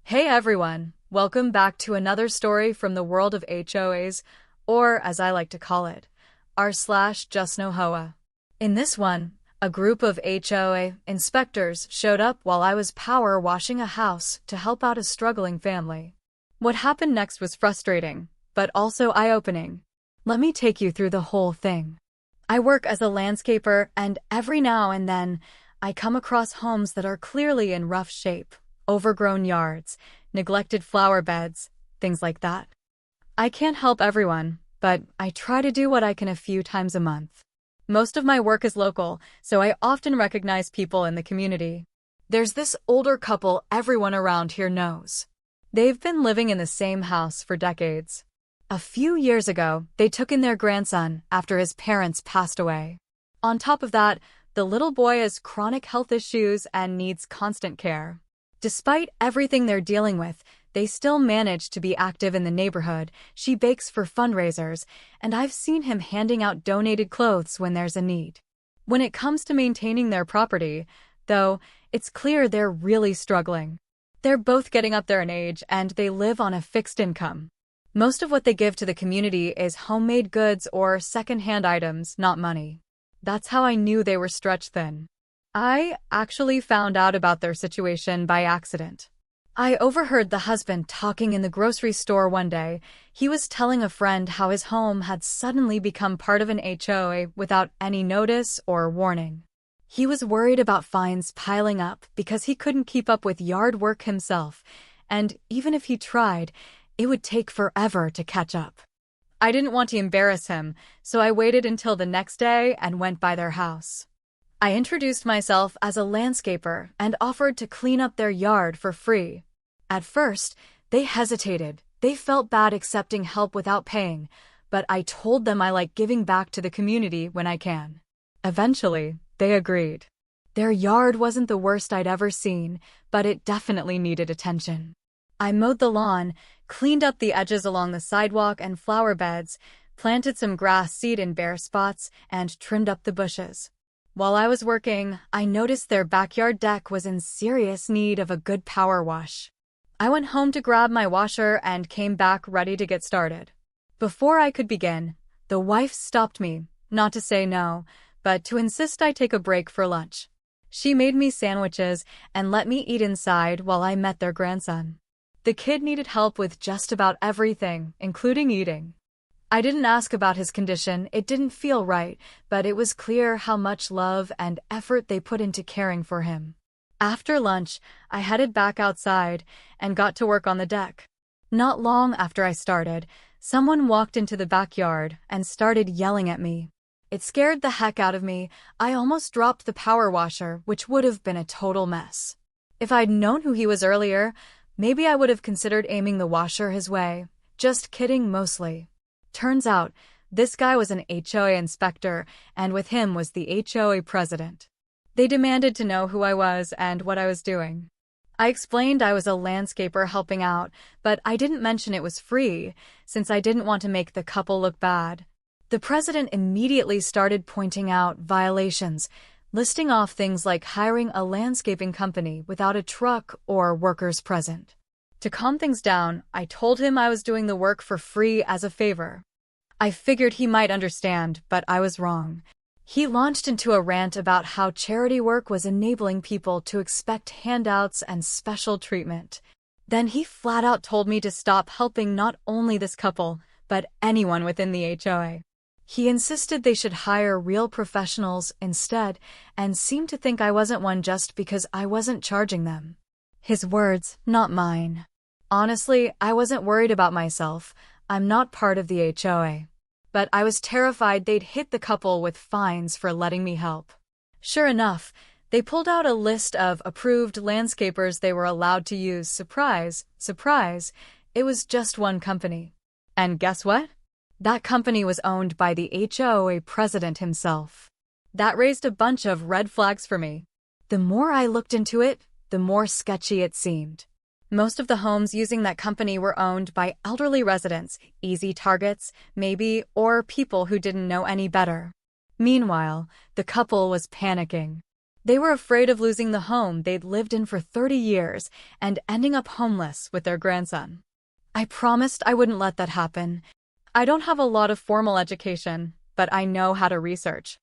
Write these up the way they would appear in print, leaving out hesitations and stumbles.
Hey everyone, welcome back to another story from the world of HOAs, or as I like to call it, r/just no HOA. In this one, a group of HOA inspectors showed up while I was power washing a house to help out a struggling family. What happened next was frustrating, but also eye-opening. Let me take you through the whole thing. I work as a landscaper, and every now and then, I come across homes that are clearly in rough shape. Overgrown yards, neglected flower beds, things like that. I can't help everyone, but I try to do what I can a few times a month. Most of my work is local, so I often recognize people in the community. There's this older couple everyone around here knows. They've been living in the same house for decades. A few years ago, they took in their grandson after his parents passed away. On top of that, the little boy has chronic health issues and needs constant care. Despite everything they're dealing with, they still manage to be active in the neighborhood. She bakes for fundraisers, and I've seen him handing out donated clothes when there's a need. When it comes to maintaining their property, though, it's clear they're really struggling. They're both getting up there in age, and they live on a fixed income. Most of what they give to the community is homemade goods or second-hand items, not money. That's how I knew they were stretched thin. I actually found out about their situation by accident. I overheard the husband talking in the grocery store one day. He was telling a friend how his home had suddenly become part of an HOA without any notice or warning. He was worried about fines piling up because he couldn't keep up with yard work himself, and even if he tried, it would take forever to catch up. I didn't want to embarrass him, so I waited until the next day and went by their house. I introduced myself as a landscaper and offered to clean up their yard for free. At first, they hesitated. They felt bad accepting help without paying, but I told them I like giving back to the community when I can. Eventually, they agreed. Their yard wasn't the worst I'd ever seen, but it definitely needed attention. I mowed the lawn, cleaned up the edges along the sidewalk and flower beds, planted some grass seed in bare spots, and trimmed up the bushes. While I was working, I noticed their backyard deck was in serious need of a good power wash. I went home to grab my washer and came back ready to get started. Before I could begin, the wife stopped me, not to say no, but to insist I take a break for lunch. She made me sandwiches and let me eat inside while I met their grandson. The kid needed help with just about everything, including eating. I didn't ask about his condition, it didn't feel right, but it was clear how much love and effort they put into caring for him. After lunch, I headed back outside and got to work on the deck. Not long after I started, someone walked into the backyard and started yelling at me. It scared the heck out of me. I almost dropped the power washer, which would have been a total mess. If I'd known who he was earlier, maybe I would have considered aiming the washer his way. Just kidding, mostly. Turns out, this guy was an HOA inspector, and with him was the HOA president. They demanded to know who I was and what I was doing. I explained I was a landscaper helping out, but I didn't mention it was free, since I didn't want to make the couple look bad. The president immediately started pointing out violations, listing off things like hiring a landscaping company without a truck or workers present. To calm things down, I told him I was doing the work for free as a favor. I figured he might understand, but I was wrong. He launched into a rant about how charity work was enabling people to expect handouts and special treatment. Then he flat out told me to stop helping not only this couple, but anyone within the HOA. He insisted they should hire real professionals instead, and seemed to think I wasn't one just because I wasn't charging them. His words, not mine. Honestly, I wasn't worried about myself. I'm not part of the HOA. But I was terrified they'd hit the couple with fines for letting me help. Sure enough, they pulled out a list of approved landscapers they were allowed to use. Surprise, surprise, it was just one company. And guess what? That company was owned by the HOA president himself. That raised a bunch of red flags for me. The more I looked into it, the more sketchy it seemed. Most of the homes using that company were owned by elderly residents, easy targets, maybe, or people who didn't know any better. Meanwhile, the couple was panicking. They were afraid of losing the home they'd lived in for 30 years and ending up homeless with their grandson. I promised I wouldn't let that happen. I don't have a lot of formal education, but I know how to research.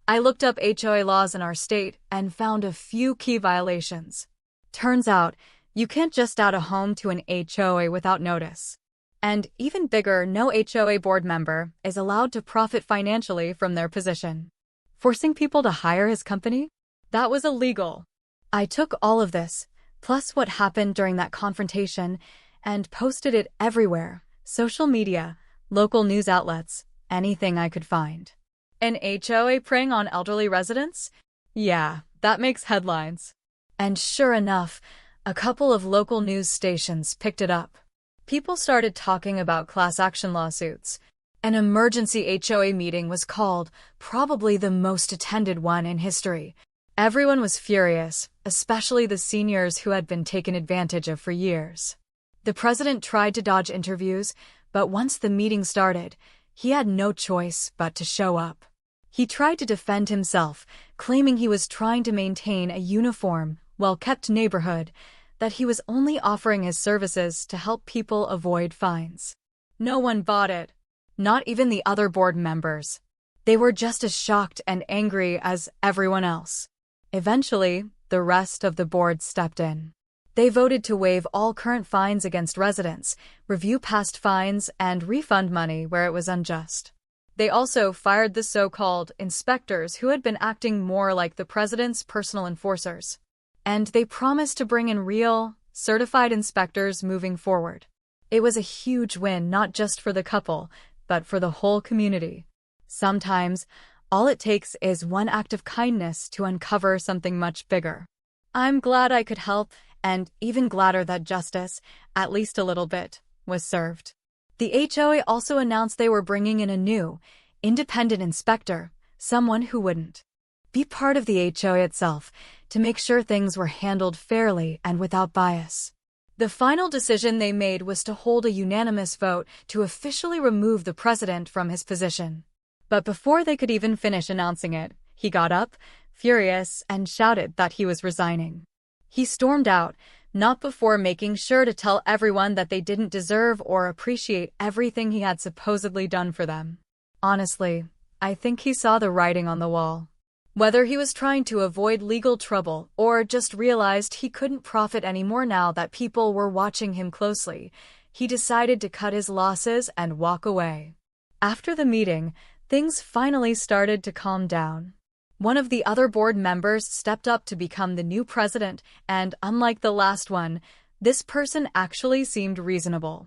I looked up HOA laws in our state and found a few key violations. Turns out, you can't just add a home to an HOA without notice. And even bigger, no HOA board member is allowed to profit financially from their position. Forcing people to hire his company? That was illegal. I took all of this, plus what happened during that confrontation, and posted it everywhere: social media, local news outlets, anything I could find. An HOA preying on elderly residents? Yeah, that makes headlines. And sure enough, a couple of local news stations picked it up. People started talking about class action lawsuits. An emergency HOA meeting was called, probably the most attended one in history. Everyone was furious, especially the seniors who had been taken advantage of for years. The president tried to dodge interviews, but once the meeting started, he had no choice but to show up. He tried to defend himself, claiming he was trying to maintain a uniform, well-kept neighborhood, that he was only offering his services to help people avoid fines. No one bought it. Not even the other board members. They were just as shocked and angry as everyone else. Eventually, the rest of the board stepped in. They voted to waive all current fines against residents, review past fines, and refund money where it was unjust. They also fired the so-called inspectors who had been acting more like the president's personal enforcers. And they promised to bring in real, certified inspectors moving forward. It was a huge win not just for the couple, but for the whole community. Sometimes, all it takes is one act of kindness to uncover something much bigger. I'm glad I could help, and even gladder that justice, at least a little bit, was served. The HOA also announced they were bringing in a new, independent inspector, someone who wouldn't be part of the HOA itself, to make sure things were handled fairly and without bias. The final decision they made was to hold a unanimous vote to officially remove the president from his position. But before they could even finish announcing it, he got up, furious, and shouted that he was resigning. He stormed out, not before making sure to tell everyone that they didn't deserve or appreciate everything he had supposedly done for them. Honestly, I think he saw the writing on the wall. Whether he was trying to avoid legal trouble or just realized he couldn't profit anymore now that people were watching him closely, he decided to cut his losses and walk away. After the meeting, things finally started to calm down. One of the other board members stepped up to become the new president, and unlike the last one, this person actually seemed reasonable.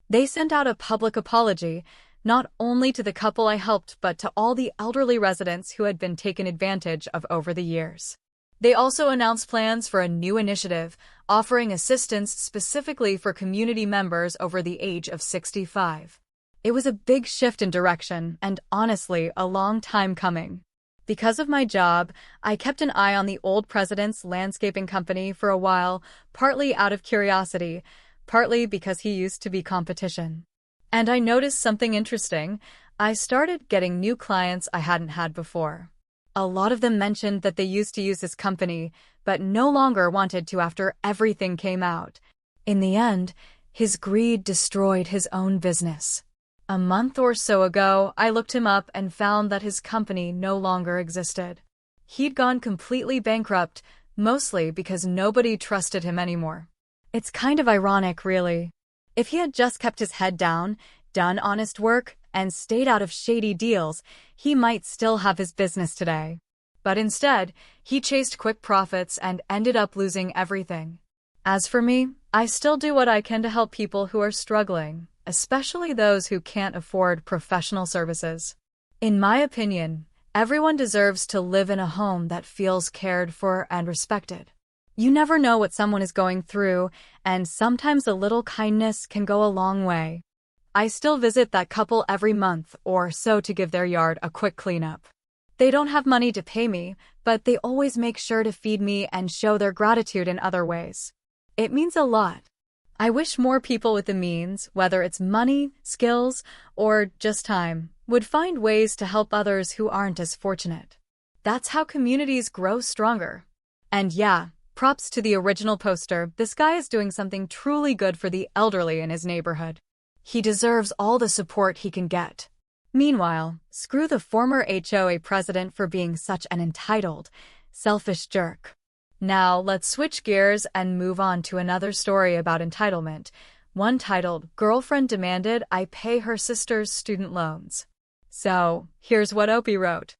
They sent out a public apology, not only to the couple I helped but to all the elderly residents who had been taken advantage of over the years. They also announced plans for a new initiative, offering assistance specifically for community members over the age of 65. It was a big shift in direction and honestly a long time coming. Because of my job, I kept an eye on the old president's landscaping company for a while, partly out of curiosity, partly because he used to be competition. And I noticed something interesting. I started getting new clients I hadn't had before. A lot of them mentioned that they used to use his company, but no longer wanted to after everything came out. In the end, his greed destroyed his own business. A month or so ago, I looked him up and found that his company no longer existed. He'd gone completely bankrupt, mostly because nobody trusted him anymore. It's kind of ironic, really. If he had just kept his head down, done honest work, and stayed out of shady deals, he might still have his business today. But instead, he chased quick profits and ended up losing everything. As for me, I still do what I can to help people who are struggling, especially those who can't afford professional services. In my opinion, everyone deserves to live in a home that feels cared for and respected. You never know what someone is going through, and sometimes a little kindness can go a long way. I still visit that couple every month or so to give their yard a quick cleanup. They don't have money to pay me, but they always make sure to feed me and show their gratitude in other ways. It means a lot. I wish more people with the means, whether it's money, skills, or just time, would find ways to help others who aren't as fortunate. That's how communities grow stronger. And yeah, props to the original poster. This guy is doing something truly good for the elderly in his neighborhood. He deserves all the support he can get. Meanwhile, screw the former HOA president for being such an entitled, selfish jerk. Now, let's switch gears and move on to another story about entitlement, one titled, "Girlfriend Demanded I Pay Her Sister's Student Loans." So, here's what Opie wrote.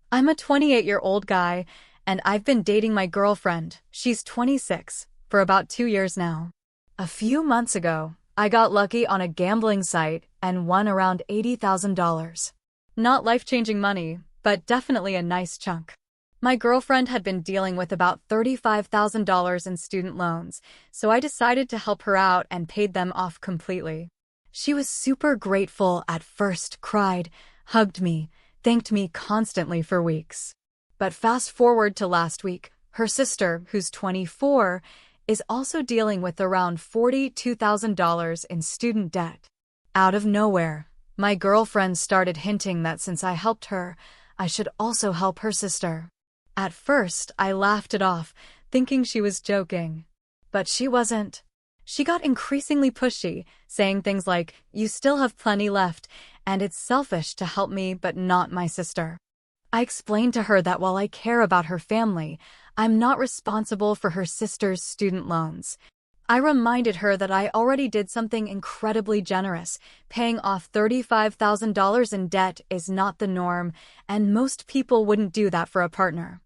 I'm a 28-year-old guy, and I've been dating my girlfriend, she's 26, for about 2 years now. A few months ago, I got lucky on a gambling site and won around $80,000. Not life-changing money, but definitely a nice chunk. My girlfriend had been dealing with about $35,000 in student loans, so I decided to help her out and paid them off completely. She was super grateful at first, cried, hugged me, thanked me constantly for weeks. But fast forward to last week, her sister, who's 24, is also dealing with around $42,000 in student debt. Out of nowhere, my girlfriend started hinting that since I helped her, I should also help her sister. At first, I laughed it off, thinking she was joking. But she wasn't. She got increasingly pushy, saying things like, "You still have plenty left, and it's selfish to help me but not my sister." I explained to her that while I care about her family, I'm not responsible for her sister's student loans. I reminded her that I already did something incredibly generous. Paying off $35,000 in debt is not the norm, and most people wouldn't do that for a partner.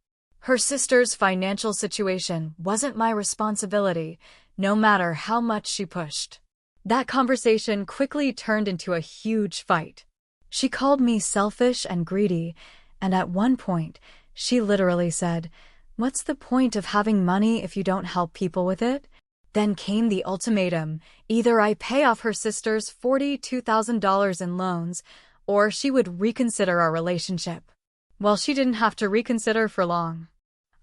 Her sister's financial situation wasn't my responsibility, no matter how much she pushed. That conversation quickly turned into a huge fight. She called me selfish and greedy, and at one point, she literally said, "What's the point of having money if you don't help people with it?" Then came the ultimatum: either I pay off her sister's $42,000 in loans, or she would reconsider our relationship. Well, she didn't have to reconsider for long.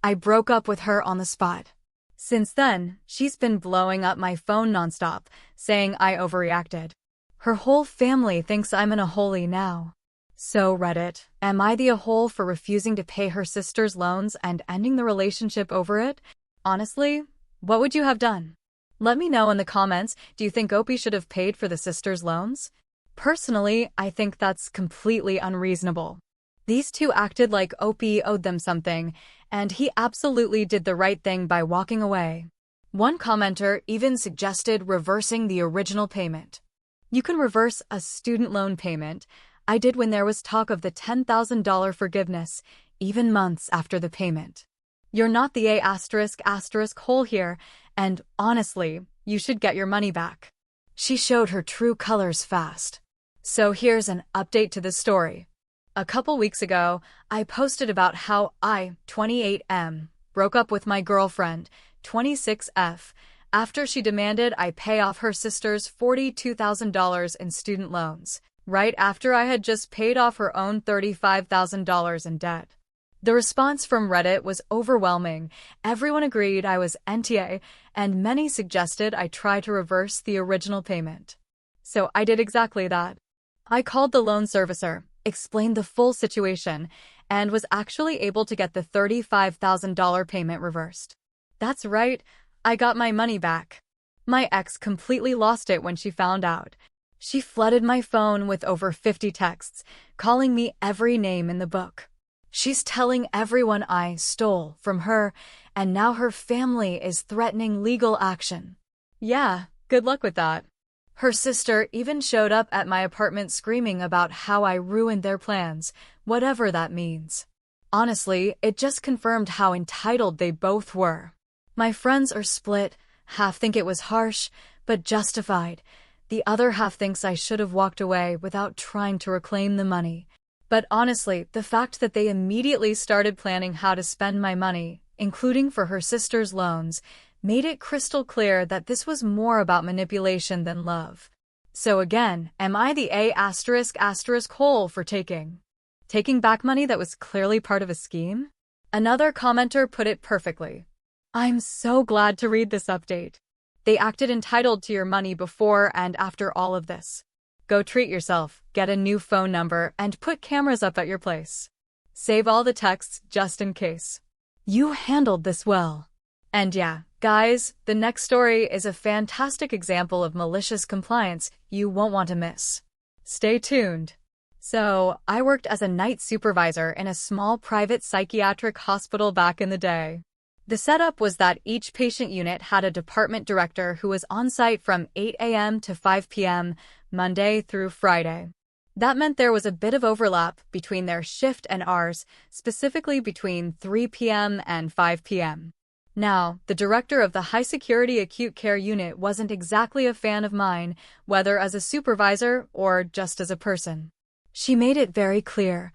I broke up with her on the spot. Since then, she's been blowing up my phone nonstop, saying I overreacted. Her whole family thinks I'm an a-hole now. So Reddit, am I the a-hole for refusing to pay her sister's loans and ending the relationship over it? Honestly, what would you have done? Let me know in the comments, do you think Opie should have paid for the sister's loans? Personally, I think that's completely unreasonable. These two acted like Opie owed them something, and he absolutely did the right thing by walking away. One commenter even suggested reversing the original payment. You can reverse a student loan payment. I did when there was talk of the $10,000 forgiveness, even months after the payment. You're not the **** hole here, and honestly, you should get your money back. She showed her true colors fast. So here's an update to the story. A couple weeks ago, I posted about how I, 28M, broke up with my girlfriend, 26F, after she demanded I pay off her sister's $42,000 in student loans, right after I had just paid off her own $35,000 in debt. The response from Reddit was overwhelming. Everyone agreed I was NTA, and many suggested I try to reverse the original payment. So I did exactly that. I called the loan servicer, explained the full situation, and was actually able to get the $35,000 payment reversed. That's right, I got my money back. My ex completely lost it when she found out. She flooded my phone with over 50 texts, calling me every name in the book. She's telling everyone I stole from her, and now her family is threatening legal action. Yeah, good luck with that. Her sister even showed up at my apartment screaming about how I ruined their plans, whatever that means. Honestly, it just confirmed how entitled they both were. My friends are split, half think it was harsh, but justified. The other half thinks I should have walked away without trying to reclaim the money. But honestly, the fact that they immediately started planning how to spend my money, including for her sister's loans, made it crystal clear that this was more about manipulation than love. So again, am I the **** hole for taking back money that was clearly part of a scheme? Another commenter put it perfectly. I'm so glad to read this update. They acted entitled to your money before and after all of this. Go treat yourself, get a new phone number, and put cameras up at your place. Save all the texts just in case. You handled this well. And yeah, guys, the next story is a fantastic example of malicious compliance you won't want to miss. Stay tuned. So, I worked as a night supervisor in a small private psychiatric hospital back in the day. The setup was that each patient unit had a department director who was on site from 8 a.m. to 5 p.m., Monday through Friday. That meant there was a bit of overlap between their shift and ours, specifically between 3 p.m. and 5 p.m. Now, the director of the high-security acute care unit wasn't exactly a fan of mine, whether as a supervisor or just as a person. She made it very clear,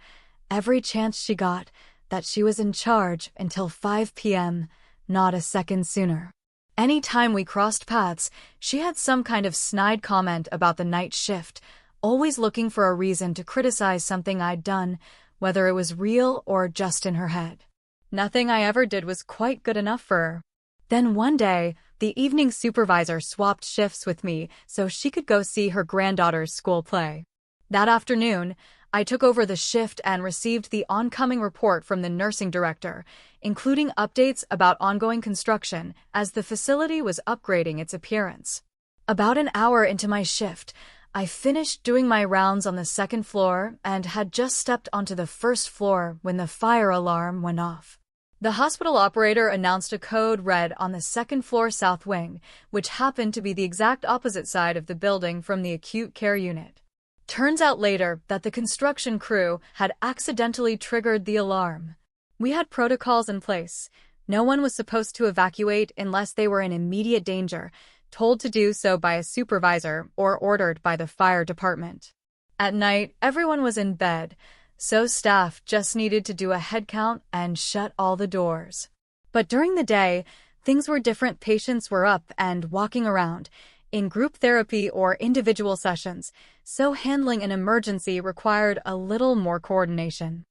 every chance she got, that she was in charge until 5 p.m., not a second sooner. Any time we crossed paths, she had some kind of snide comment about the night shift, always looking for a reason to criticize something I'd done, whether it was real or just in her head. Nothing I ever did was quite good enough for her. Then one day, the evening supervisor swapped shifts with me so she could go see her granddaughter's school play. That afternoon, I took over the shift and received the oncoming report from the nursing director, including updates about ongoing construction as the facility was upgrading its appearance. About an hour into my shift, I finished doing my rounds on the second floor and had just stepped onto the first floor when the fire alarm went off. The hospital operator announced a code red on the second floor south wing, which happened to be the exact opposite side of the building from the acute care unit. Turns out later that the construction crew had accidentally triggered the alarm. We had protocols in place. No one was supposed to evacuate unless they were in immediate danger, told to do so by a supervisor or ordered by the fire department. At night, everyone was in bed, so staff just needed to do a head count and shut all the doors. But during the day, things were different. Patients were up and walking around, in group therapy or individual sessions, so handling an emergency required a little more coordination.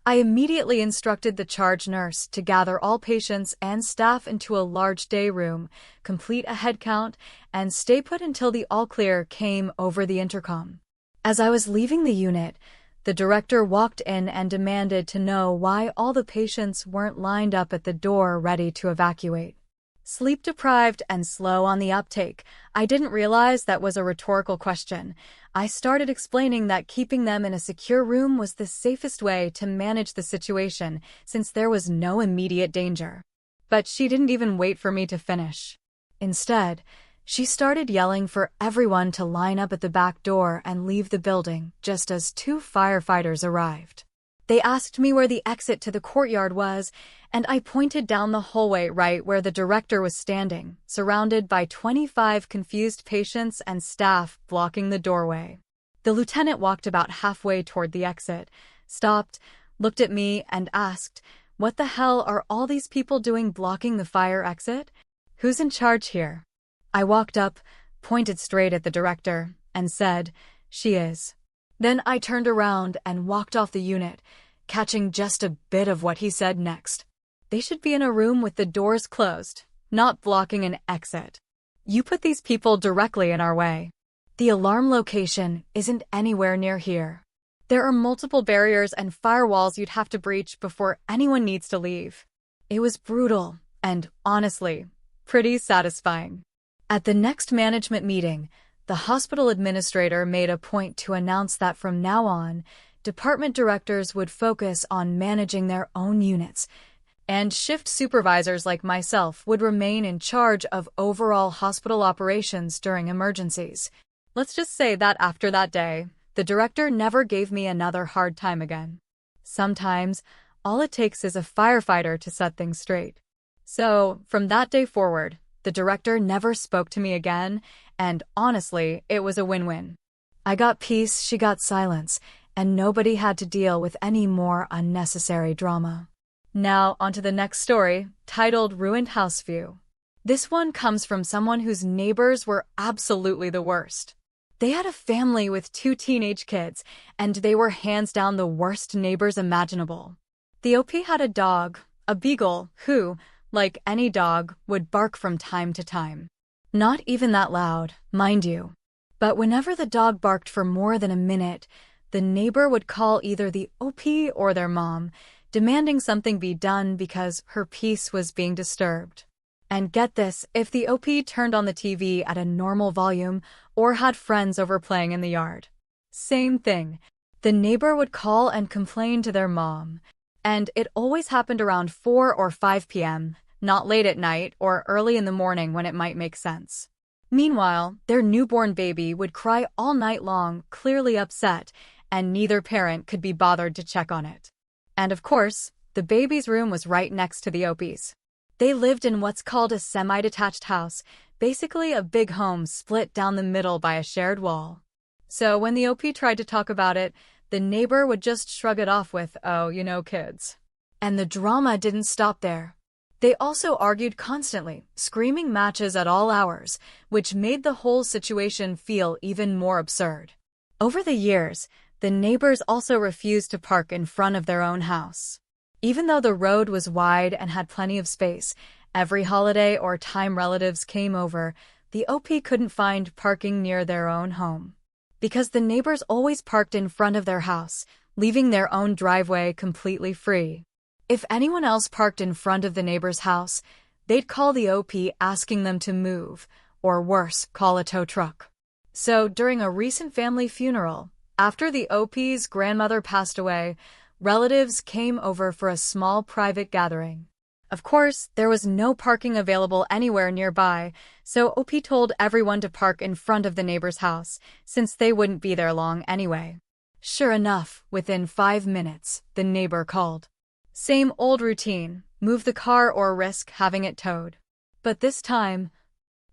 I immediately instructed the charge nurse to gather all patients and staff into a large day room, complete a head count, and stay put until the all-clear came over the intercom. As I was leaving the unit, the director walked in and demanded to know why all the patients weren't lined up at the door ready to evacuate. Sleep-deprived and slow on the uptake, I didn't realize that was a rhetorical question. I started explaining that keeping them in a secure room was the safest way to manage the situation since there was no immediate danger. But she didn't even wait for me to finish. Instead, she started yelling for everyone to line up at the back door and leave the building just as 2 firefighters arrived. They asked me where the exit to the courtyard was, and I pointed down the hallway right where the director was standing, surrounded by 25 confused patients and staff blocking the doorway. The lieutenant walked about halfway toward the exit, stopped, looked at me, and asked, "What the hell are all these people doing blocking the fire exit? Who's in charge here?" I walked up, pointed straight at the director, and said, "She is." Then I turned around and walked off the unit, catching just a bit of what he said next. They should be in a room with the doors closed, not blocking an exit. You put these people directly in our way. The alarm location isn't anywhere near here. There are multiple barriers and firewalls you'd have to breach before anyone needs to leave. It was brutal and, honestly, pretty satisfying. At the next management meeting, the hospital administrator made a point to announce that from now on, department directors would focus on managing their own units, and shift supervisors like myself would remain in charge of overall hospital operations during emergencies. Let's just say that after that day, the director never gave me another hard time again. Sometimes, all it takes is a firefighter to set things straight. So, from that day forward, the director never spoke to me again, and honestly, it was a win-win. I got peace, she got silence, and nobody had to deal with any more unnecessary drama. Now, onto the next story, titled Ruined House View. This one comes from someone whose neighbors were absolutely the worst. They had a family with 2 teenage kids, and they were hands down the worst neighbors imaginable. The OP had a dog, a beagle, who, like any dog, would bark from time to time. Not even that loud, mind you. But whenever the dog barked for more than a minute, The neighbor would call either the OP or their mom, demanding something be done because her peace was being disturbed. And get this, if the OP turned on the TV at a normal volume or had friends over playing in the yard. Same thing. The neighbor would call and complain to their mom. And it always happened around 4 or 5 p.m., not late at night or early in the morning when it might make sense. Meanwhile, their newborn baby would cry all night long, clearly upset, and neither parent could be bothered to check on it. And of course, the baby's room was right next to the OP's. They lived in what's called a semi-detached house, basically a big home split down the middle by a shared wall. So when the OP tried to talk about it, the neighbor would just shrug it off with, "Oh, you know, kids." And the drama didn't stop there. They also argued constantly, screaming matches at all hours, which made the whole situation feel even more absurd. Over the years, the neighbors also refused to park in front of their own house. Even though the road was wide and had plenty of space, every holiday or time relatives came over, the OP couldn't find parking near their own home. Because the neighbors always parked in front of their house, leaving their own driveway completely free. If anyone else parked in front of the neighbor's house, they'd call the OP asking them to move, or worse, call a tow truck. So during a recent family funeral, after the OP's grandmother passed away, relatives came over for a small private gathering. Of course, there was no parking available anywhere nearby, so OP told everyone to park in front of the neighbor's house, since they wouldn't be there long anyway. Sure enough, within 5 minutes, the neighbor called. Same old routine, move the car or risk having it towed. But this time,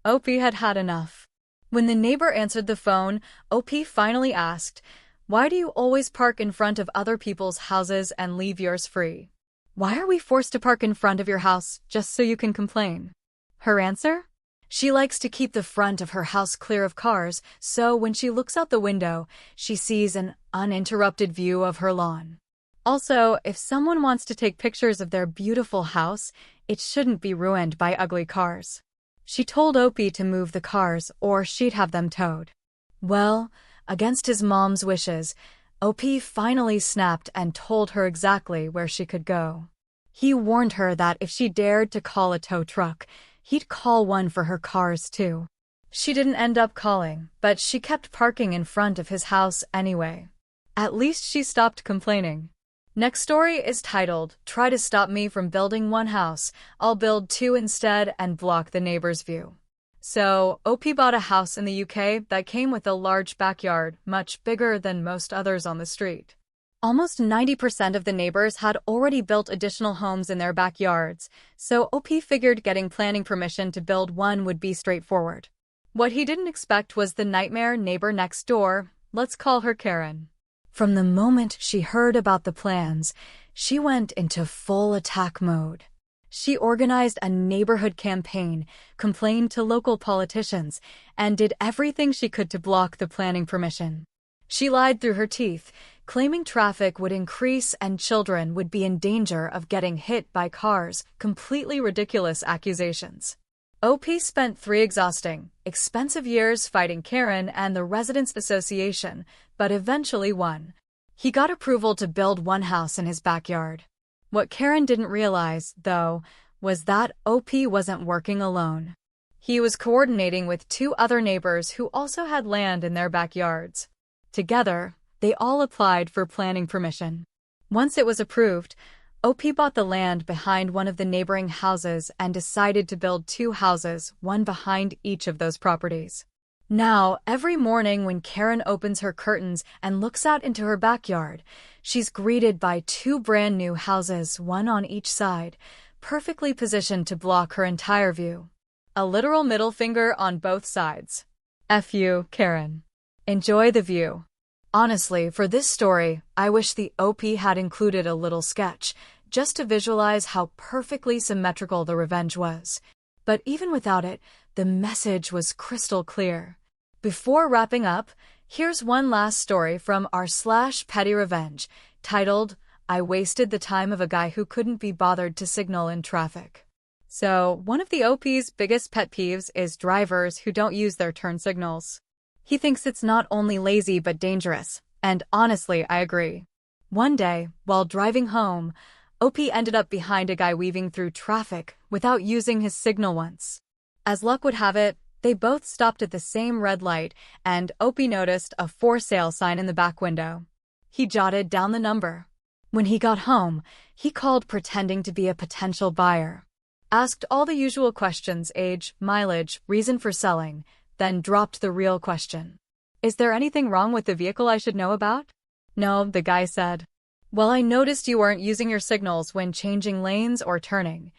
OP had had enough. When the neighbor answered the phone, OP finally asked, "Why do you always park in front of other people's houses and leave yours free? Why are we forced to park in front of your house just so you can complain?" Her answer? She likes to keep the front of her house clear of cars, so when she looks out the window, she sees an uninterrupted view of her lawn. Also, if someone wants to take pictures of their beautiful house, it shouldn't be ruined by ugly cars. She told OP to move the cars or she'd have them towed. Well, against his mom's wishes, OP finally snapped and told her exactly where she could go. He warned her that if she dared to call a tow truck, he'd call one for her cars too. She didn't end up calling, but she kept parking in front of his house anyway. At least she stopped complaining. Next story is titled, "Try to Stop Me from Building One House, I'll Build Two Instead and Block the Neighbor's View." So, OP bought a house in the UK that came with a large backyard, much bigger than most others on the street. Almost 90% of the neighbors had already built additional homes in their backyards, so OP figured getting planning permission to build one would be straightforward. What he didn't expect was the nightmare neighbor next door. Let's call her Karen. From the moment she heard about the plans, she went into full attack mode. She organized a neighborhood campaign, complained to local politicians, and did everything she could to block the planning permission. She lied through her teeth, claiming traffic would increase and children would be in danger of getting hit by cars, completely ridiculous accusations. OP spent 3 exhausting, expensive years fighting Karen and the Residents Association, but eventually won. He got approval to build one house in his backyard. What Karen didn't realize, though, was that OP wasn't working alone. He was coordinating with 2 other neighbors who also had land in their backyards. Together, they all applied for planning permission. Once it was approved, OP bought the land behind one of the neighboring houses and decided to build 2 houses, one behind each of those properties. Now, every morning when Karen opens her curtains and looks out into her backyard, she's greeted by 2 brand new houses, one on each side, perfectly positioned to block her entire view. A literal middle finger on both sides. F you, Karen. Enjoy the view. Honestly, for this story, I wish the OP had included a little sketch, just to visualize how perfectly symmetrical the revenge was. But even without it, the message was crystal clear. Before wrapping up, here's one last story from r/petty revenge, titled, "I Wasted the Time of a Guy Who Couldn't Be Bothered to Signal in Traffic." So, one of the OP's biggest pet peeves is drivers who don't use their turn signals. He thinks it's not only lazy but dangerous, And honestly, I agree. One day, while driving home, OP ended up behind a guy weaving through traffic without using his signal once. As luck would have it, they both stopped at the same red light, and OP noticed a for sale sign in the back window. He jotted down the number. When he got home, he called pretending to be a potential buyer. Asked all the usual questions: age, mileage, reason for selling, then dropped the real question. Is there anything wrong with the vehicle I should know about? No, the guy said. Well, I noticed you weren't using your signals when changing lanes or turning.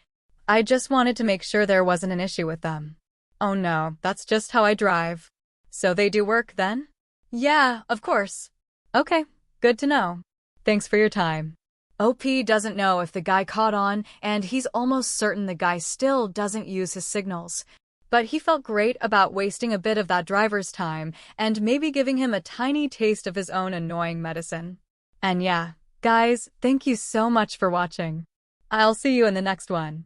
I just wanted to make sure there wasn't an issue with them. Oh no, that's just how I drive. So they do work then? Yeah, of course. Okay, good to know. Thanks for your time. OP doesn't know if the guy caught on, and he's almost certain the guy still doesn't use his signals. But he felt great about wasting a bit of that driver's time and maybe giving him a tiny taste of his own annoying medicine. And yeah, guys, thank you so much for watching. I'll see you in the next one.